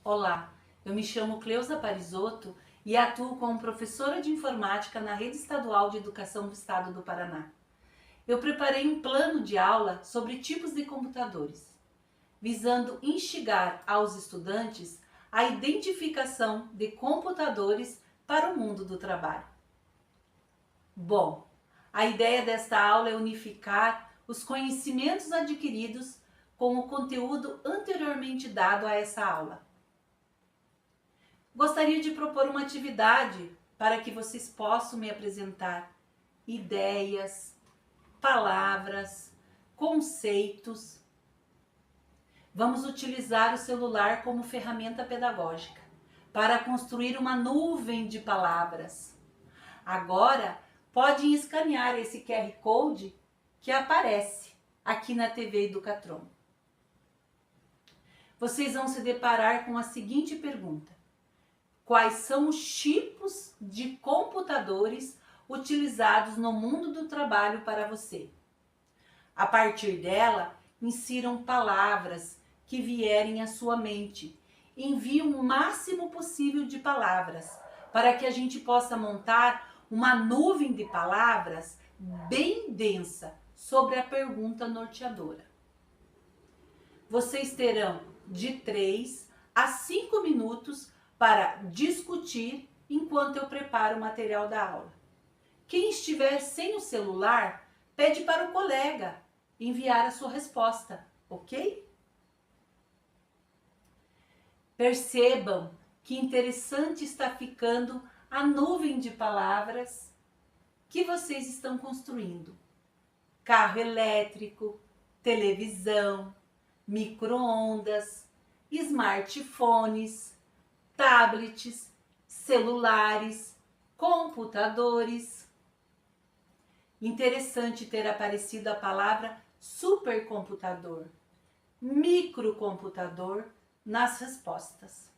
Olá, eu me chamo Cleusa Parisotto e atuo como professora de informática na Rede Estadual de Educação do Estado do Paraná. Eu preparei um plano de aula sobre tipos de computadores, visando instigar aos estudantes a identificação de computadores para o mundo do trabalho. Bom, a ideia desta aula é unificar os conhecimentos adquiridos com o conteúdo anteriormente dado a essa aula. Gostaria de propor uma atividade para que vocês possam me apresentar ideias, palavras, conceitos. Vamos utilizar o celular como ferramenta pedagógica para construir uma nuvem de palavras. Agora, podem escanear esse QR Code que aparece aqui na TV Educatron. Vocês vão se deparar com a seguinte pergunta: quais são os tipos de computadores utilizados no mundo do trabalho para você? A partir dela, insiram palavras que vierem à sua mente. Envie o máximo possível de palavras para que a gente possa montar uma nuvem de palavras bem densa sobre a pergunta norteadora. Vocês terão de 3 a 5 minutos para discutir enquanto eu preparo o material da aula. Quem estiver sem o celular, pede para o colega enviar a sua resposta, ok? Percebam que interessante está ficando a nuvem de palavras que vocês estão construindo. Carro elétrico, televisão, micro-ondas, smartphones, tablets, celulares, computadores. Interessante ter aparecido a palavra supercomputador, microcomputador nas respostas.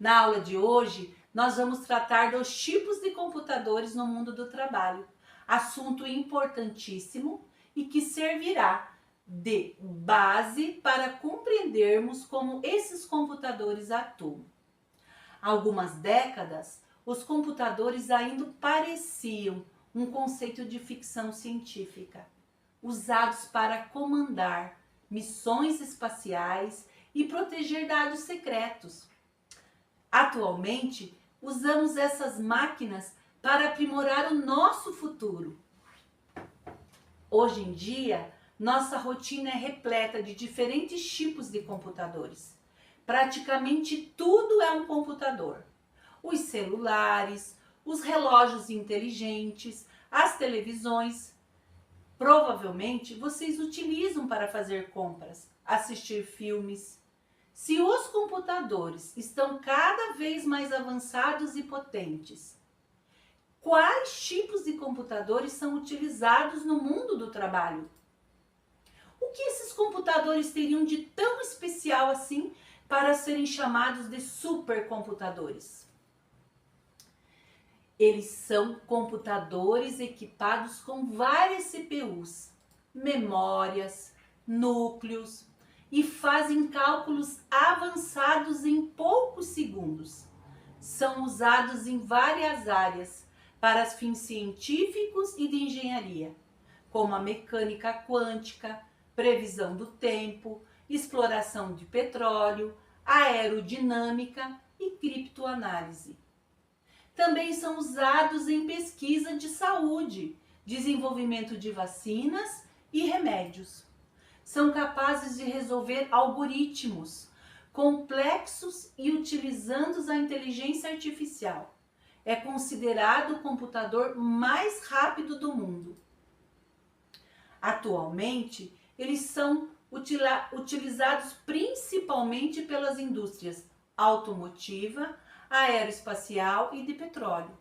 Na aula de hoje, nós vamos tratar dos tipos de computadores no mundo do trabalho, assunto importantíssimo e que servirá de base para compreendermos como esses computadores atuam. Há algumas décadas, os computadores ainda pareciam um conceito de ficção científica, usados para comandar missões espaciais e proteger dados secretos. Atualmente, usamos essas máquinas para aprimorar o nosso futuro. Hoje em dia, nossa rotina é repleta de diferentes tipos de computadores. Praticamente tudo é um computador. Os celulares, os relógios inteligentes, as televisões. Provavelmente vocês utilizam para fazer compras, assistir filmes. Se os computadores estão cada vez mais avançados e potentes, quais tipos de computadores são utilizados no mundo do trabalho? O que esses computadores teriam de tão especial assim para serem chamados de supercomputadores? Eles são computadores equipados com várias CPUs, memórias, núcleos e fazem cálculos avançados em poucos segundos. São usados em várias áreas para fins científicos e de engenharia, como a mecânica quântica, previsão do tempo, exploração de petróleo, aerodinâmica e criptoanálise. Também são usados em pesquisa de saúde, desenvolvimento de vacinas e remédios. São capazes de resolver algoritmos complexos e utilizando a inteligência artificial. É considerado o computador mais rápido do mundo. Atualmente, eles são utilizados principalmente pelas indústrias automotiva, aeroespacial e de petróleo.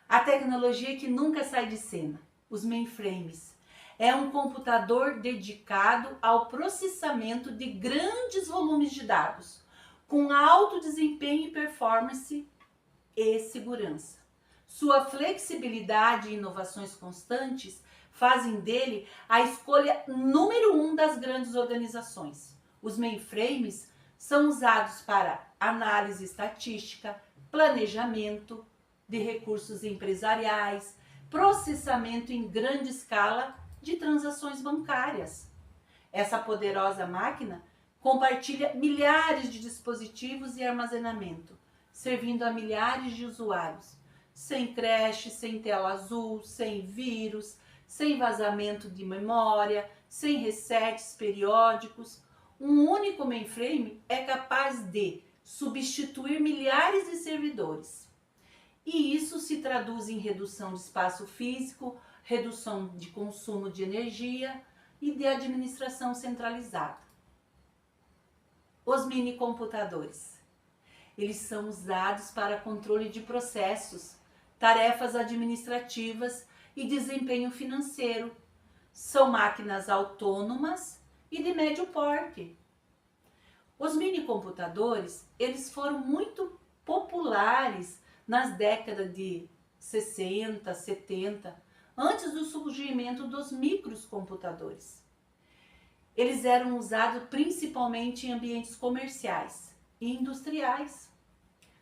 A tecnologia que nunca sai de cena, os mainframes, é um computador dedicado ao processamento de grandes volumes de dados, com alto desempenho e performance e segurança. Sua flexibilidade e inovações constantes fazem dele a escolha número 1 das grandes organizações. Os mainframes são usados para análise estatística, planejamento de recursos empresariais, processamento em grande escala de transações bancárias. Essa poderosa máquina compartilha milhares de dispositivos e armazenamento, servindo a milhares de usuários, sem crash, sem tela azul, sem vírus, sem vazamento de memória, sem resets periódicos. Um único mainframe é capaz de substituir milhares de servidores. E isso se traduz em redução de espaço físico, redução de consumo de energia e de administração centralizada. Os minicomputadores. Eles são usados para controle de processos, tarefas administrativas e desempenho financeiro. São máquinas autônomas e de médio porte. Os minicomputadores, eles foram muito populares nas décadas de 60, 70, antes do surgimento dos microcomputadores. Eles eram usados principalmente em ambientes comerciais e industriais,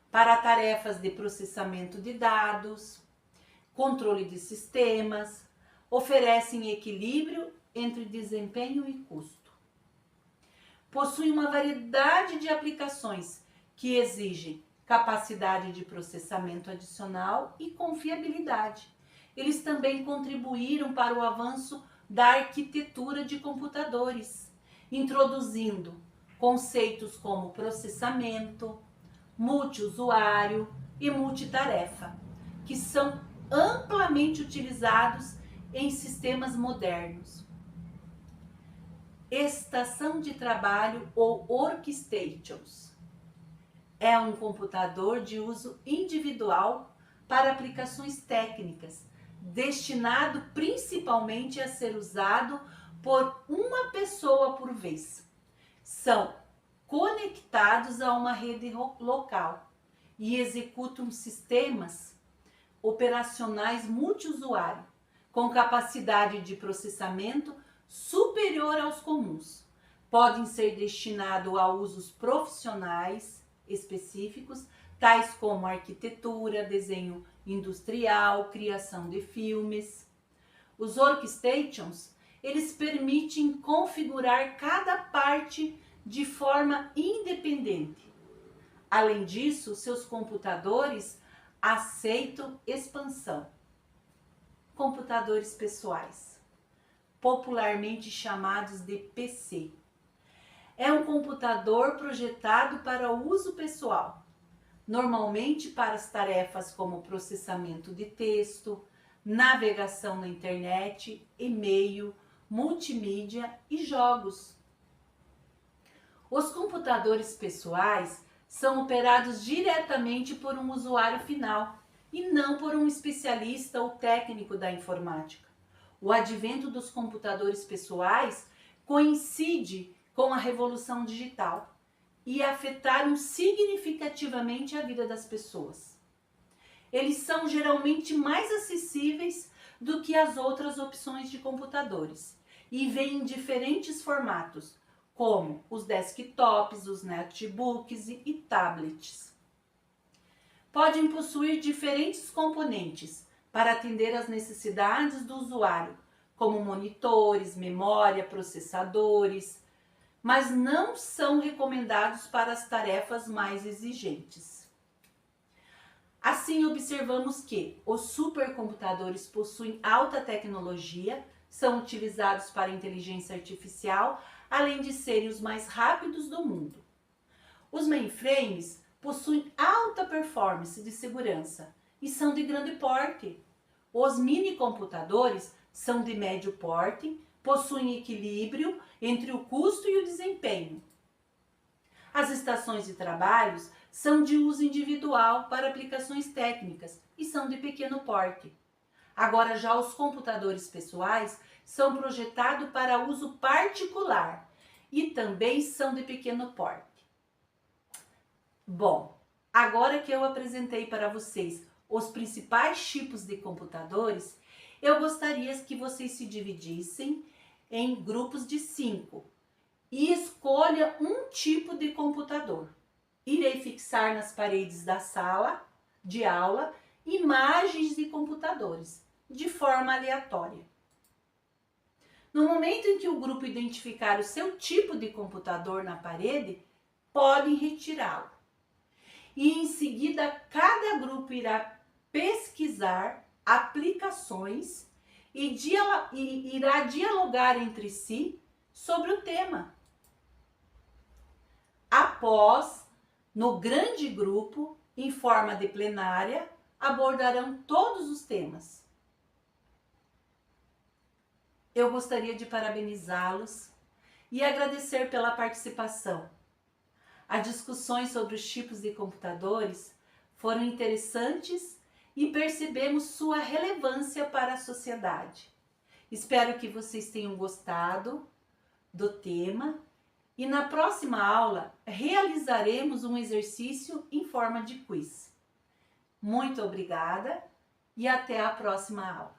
para tarefas de processamento de dados, controle de sistemas, oferecem equilíbrio entre desempenho e custo. Possuem uma variedade de aplicações que exigem capacidade de processamento adicional e confiabilidade. Eles também contribuíram para o avanço da arquitetura de computadores, introduzindo conceitos como processamento, multiusuário e multitarefa, que são amplamente utilizados em sistemas modernos. Estação de trabalho ou workstations é um computador de uso individual para aplicações técnicas, destinado principalmente a ser usado por uma pessoa por vez. São conectados a uma rede local e executam sistemas operacionais multiusuário, com capacidade de processamento superior aos comuns. Podem ser destinados a usos profissionais específicos, tais como arquitetura, desenho industrial, criação de filmes. Os workstations, eles permitem configurar cada parte de forma independente. Além disso, seus computadores aceitam expansão. Computadores pessoais, popularmente chamados de PC. É um computador projetado para o uso pessoal, normalmente para as tarefas como processamento de texto, navegação na internet, e-mail, multimídia e jogos. Os computadores pessoais são operados diretamente por um usuário final e não por um especialista ou técnico da informática. O advento dos computadores pessoais coincide com a revolução digital e afetaram significativamente a vida das pessoas. Eles são geralmente mais acessíveis do que as outras opções de computadores e vêm em diferentes formatos, como os desktops, os notebooks e tablets. Podem possuir diferentes componentes para atender às necessidades do usuário, como monitores, memória, processadores, mas não são recomendados para as tarefas mais exigentes. Assim, observamos que os supercomputadores possuem alta tecnologia, são utilizados para inteligência artificial, além de serem os mais rápidos do mundo. Os mainframes possuem alta performance de segurança e são de grande porte. Os minicomputadores são de médio porte, possuem equilíbrio entre o custo e o desempenho. As estações de trabalhos são de uso individual para aplicações técnicas e são de pequeno porte. Agora já os computadores pessoais são projetados para uso particular e também são de pequeno porte. Bom, agora que eu apresentei para vocês os principais tipos de computadores, eu gostaria que vocês se dividissem em grupos de 5 e escolha um tipo de computador. Irei fixar nas paredes da sala de aula imagens de computadores, de forma aleatória. No momento em que o grupo identificar o seu tipo de computador na parede, podem retirá-lo. E em seguida, cada grupo irá pesquisar aplicações e irá dialogar entre si sobre o tema. Após, no grande grupo, em forma de plenária, abordarão todos os temas. Eu gostaria de parabenizá-los e agradecer pela participação. As discussões sobre os tipos de computadores foram interessantes e percebemos sua relevância para a sociedade. Espero que vocês tenham gostado do tema e na próxima aula realizaremos um exercício em forma de quiz. Muito obrigada e até a próxima aula.